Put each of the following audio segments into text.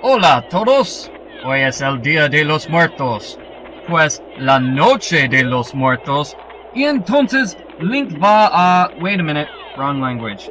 Hola todos, hoy es el Día de los Muertos, pues la Noche de los Muertos, y entonces Link va a... Wait a minute, wrong language.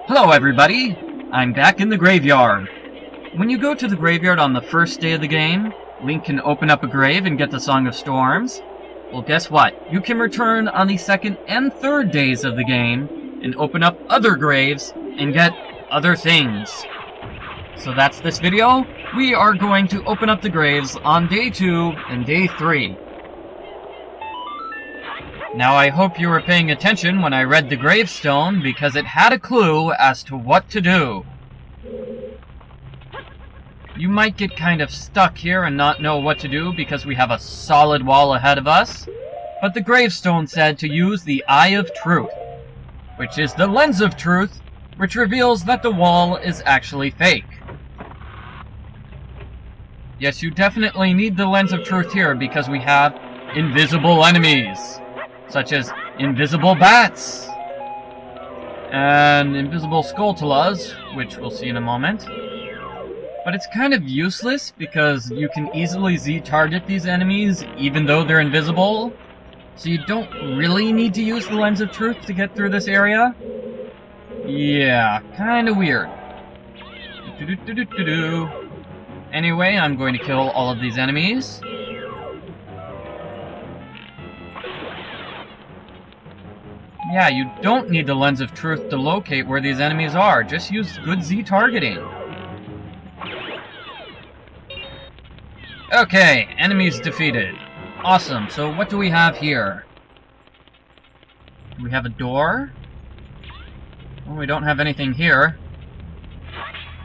Hello everybody, I'm back in the graveyard. When you go to the graveyard on the first day of the game, Link can open up a grave and get the Song of Storms. Well, guess what? You can return on the second and third days of the game and open up other graves and get other things. So that's this video. We are going to open up the graves on day 2 and day 3. Now I hope you were paying attention when I read the gravestone because it had a clue as to what to do. You might get kind of stuck here and not know what to do because we have a solid wall ahead of us. But the gravestone said to use the Eye of Truth, which is the lens of truth, which reveals that the wall is actually fake. Yes, you definitely need the lens of truth here because we have invisible enemies, such as invisible bats and invisible skulltulas, which we'll see in a moment. But it's kind of useless because you can easily Z-target these enemies even though they're invisible. So you don't really need to use the lens of truth to get through this area. Yeah, kind of weird. Anyway, I'm going to kill all of these enemies. Yeah, you don't need the lens of truth to locate where these enemies are. Just use good Z-targeting. Okay, enemies defeated. Awesome, so what do we have here? Do we have a door? Well, we don't have anything here.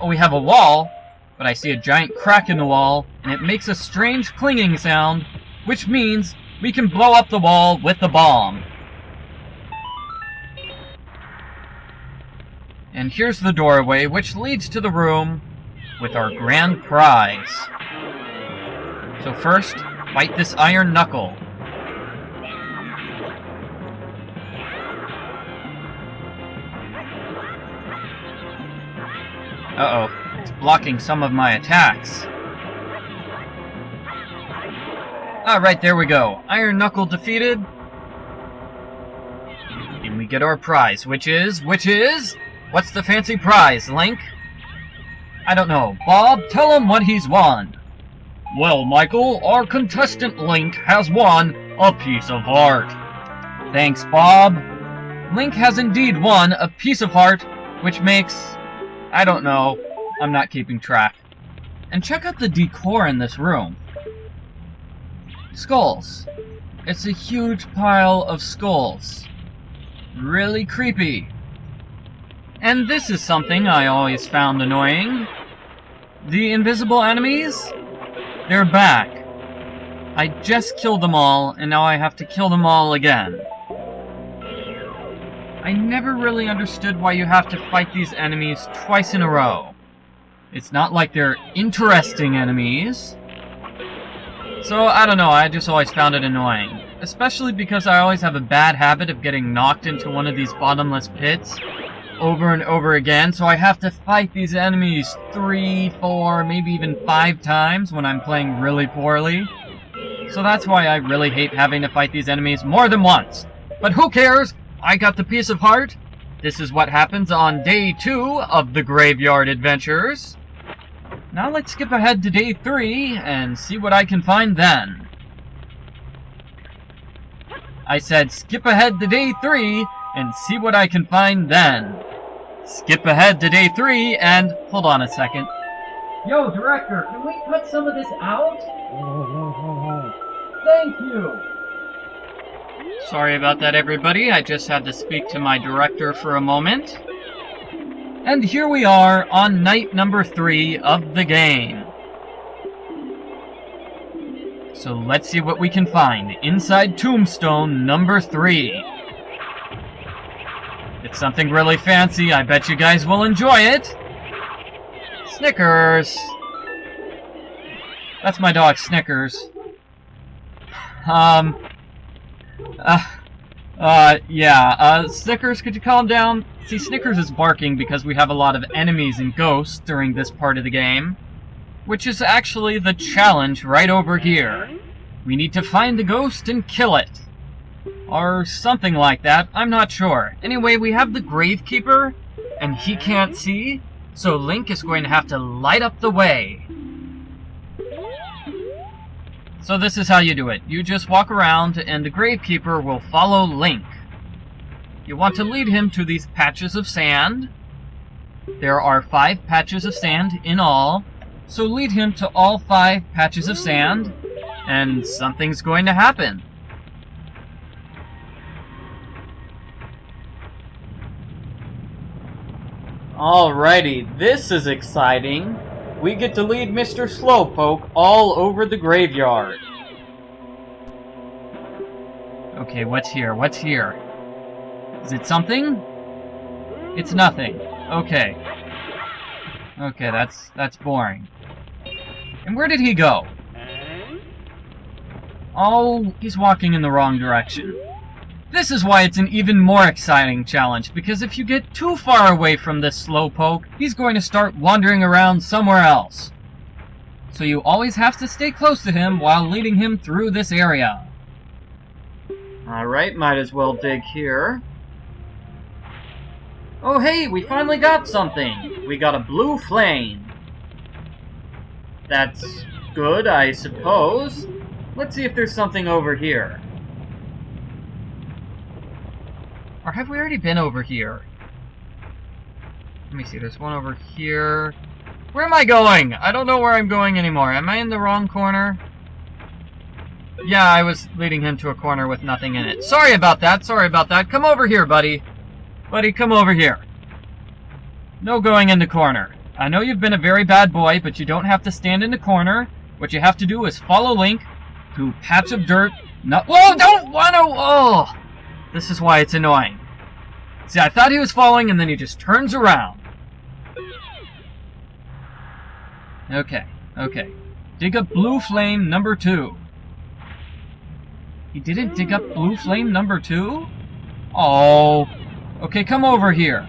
Oh, we have a wall, but I see a giant crack in the wall, and it makes a strange clinging sound, which means we can blow up the wall with the bomb. And here's the doorway, which leads to the room with our grand prize. So first, fight this iron knuckle. Uh-oh, it's blocking some of my attacks. Alright, there we go. Iron knuckle defeated. And we get our prize, which is... What's the fancy prize, Link? I don't know. Bob, tell him what he's won. Well, Michael, our contestant Link has won a piece of heart. Thanks, Bob. Link has indeed won a piece of heart, which makes... I don't know. I'm not keeping track. And check out the decor in this room. Skulls. It's a huge pile of skulls. Really creepy. And this is something I always found annoying. The invisible enemies? They're back. I just killed them all, and now I have to kill them all again. I never really understood why you have to fight these enemies twice in a row. It's not like they're interesting enemies. So, I don't know, I just always found it annoying. Especially because I always have a bad habit of getting knocked into one of these bottomless pits over and over again, so I have to fight these enemies 3, 4, maybe even 5 times when I'm playing really poorly. So that's why I really hate having to fight these enemies more than once. But who cares? I got the piece of heart. This is what happens on day 2 of the Graveyard Adventures. Now let's skip ahead to day 3 and see what I can find then. I said skip ahead to day 3 and see what I can find then. Skip ahead to day 3 and... Hold on a second. Yo, director, can we cut some of this out? Thank you! Sorry about that, everybody. I just had to speak to my director for a moment. And here we are on night number 3 of the game. So let's see what we can find inside Tombstone number 3. It's something really fancy. I bet you guys will enjoy it. Snickers. That's my dog, Snickers. Snickers, could you calm down? See, Snickers is barking because we have a lot of enemies and ghosts during this part of the game. which is actually the challenge right over here. We need to find the ghost and kill it. Or something like that, I'm not sure. Anyway, we have the Gravekeeper, and he can't see, so Link is going to have to light up the way. So this is how you do it. You just walk around, and the Gravekeeper will follow Link. You want to lead him to these patches of sand. There are 5 patches of sand in all, so lead him to all 5 patches of sand, and something's going to happen. Alrighty, this is exciting. We get to lead Mr. Slowpoke all over the graveyard. Okay, what's here? What's here? Is it something? It's nothing. Okay. Okay, that's boring. And where did he go? Oh, he's walking in the wrong direction. This is why it's an even more exciting challenge, because if you get too far away from this Slowpoke, he's going to start wandering around somewhere else. So you always have to stay close to him while leading him through this area. Alright, might as well dig here. Oh hey, we finally got something! We got a blue flame. That's good, I suppose. Let's see if there's something over here. Or have we already been over here? Let me see, there's one over here. Where am I going? I don't know where I'm going anymore. Am I in the wrong corner? Yeah, I was leading him to a corner with nothing in it. Sorry about that, sorry about that. Come over here, buddy. Buddy, come over here. No going in the corner. I know you've been a very bad boy, but you don't have to stand in the corner. What you have to do is follow Link to patch of dirt. No, whoa, don't want to, oh! This is why it's annoying. See, I thought he was following, and then he just turns around. Okay, okay. Dig up blue flame number 2. He didn't dig up blue flame number 2? Oh. Okay, come over here.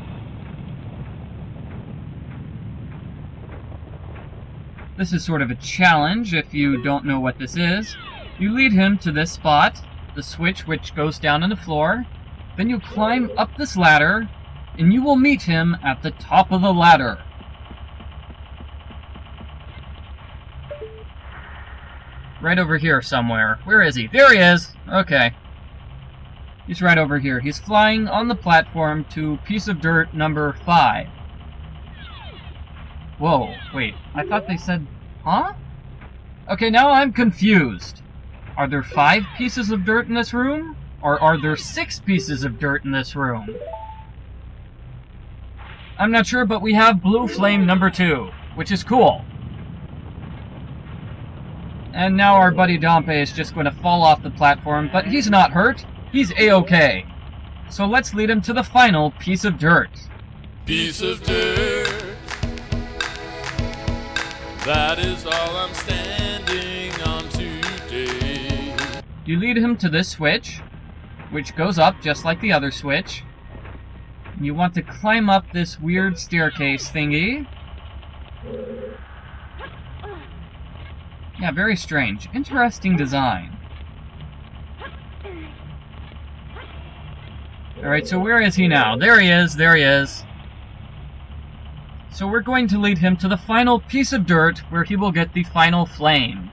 This is sort of a challenge if you don't know what this is. You lead him to this spot, the switch which goes down on the floor. Then you climb up this ladder, and you will meet him at the top of the ladder. Right over here somewhere. Where is he? There he is! Okay. He's right over here. He's flying on the platform to piece of dirt number 5. Whoa, wait. I thought they said... Huh? Okay, now I'm confused. Are there 5 pieces of dirt in this room? Or are there 6 pieces of dirt in this room? I'm not sure, but we have blue flame number 2, which is cool. And now our buddy Dompe is just going to fall off the platform, but he's not hurt. He's A-okay. So let's lead him to the final piece of dirt. Piece of dirt. That is all I'm standing on today. You lead him to this switch, which goes up just like the other switch. You want to climb up this weird staircase thingy. Yeah, very strange. Interesting design. Alright, so where is he now? There he is, there he is. So we're going to lead him to the final piece of dirt where he will get the final flame.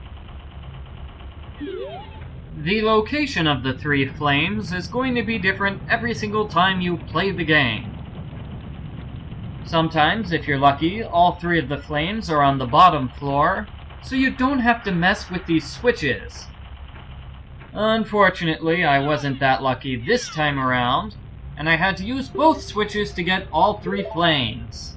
The location of the 3 flames is going to be different every single time you play the game. Sometimes, if you're lucky, all 3 of the flames are on the bottom floor, so you don't have to mess with these switches. Unfortunately, I wasn't that lucky this time around, and I had to use both switches to get all 3 flames.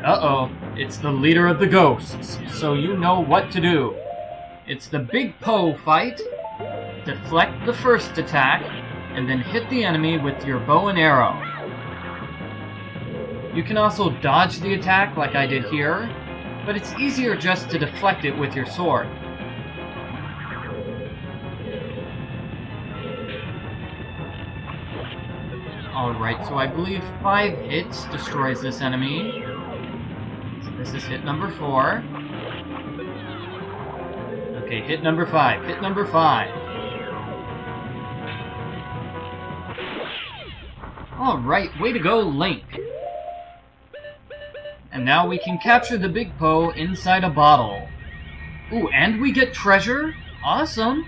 Uh-oh, it's the leader of the ghosts, so you know what to do. It's the Big Poe fight. Deflect the first attack, and then hit the enemy with your bow and arrow. You can also dodge the attack like I did here, but it's easier just to deflect it with your sword. Alright, so I believe 5 hits destroys this enemy. So this is hit number 4. Okay, hit number 5. Hit number 5. Alright, way to go, Link. And now we can capture the Big Po inside a bottle. Ooh, and we get treasure? Awesome!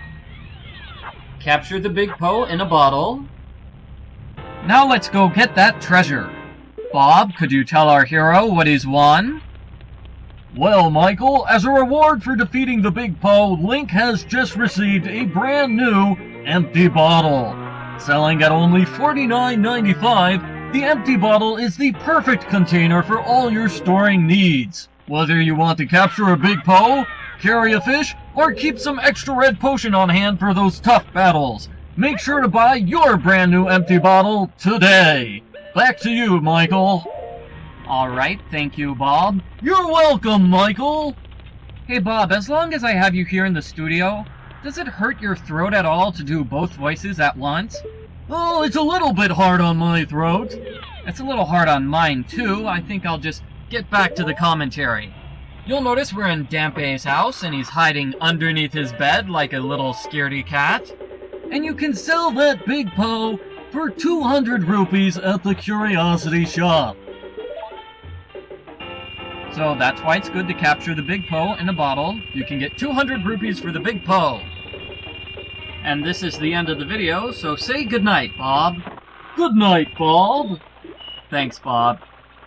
Capture the Big Po in a bottle. Now let's go get that treasure. Bob, could you tell our hero what he's won? Well, Michael, as a reward for defeating the Big Po, Link has just received a brand new empty bottle. Selling at only $49.95, the empty bottle is the perfect container for all your storing needs. Whether you want to capture a Big Po, carry a fish, or keep some extra red potion on hand for those tough battles, make sure to buy your brand new empty bottle today. Back to you, Michael. Alright, thank you, Bob. You're welcome, Michael. Hey, Bob, as long as I have you here in the studio, does it hurt your throat at all to do both voices at once? Oh, it's a little bit hard on my throat. It's a little hard on mine, too. I think I'll just get back to the commentary. You'll notice we're in Dampe's house, and he's hiding underneath his bed like a little scaredy cat. And you can sell that Big Po for 200 rupees at the Curiosity Shop. So that's why it's good to capture the Big Po in a bottle. You can get 200 rupees for the Big Po. And this is the end of the video, so say goodnight, Bob. Good night, Bob. Thanks, Bob.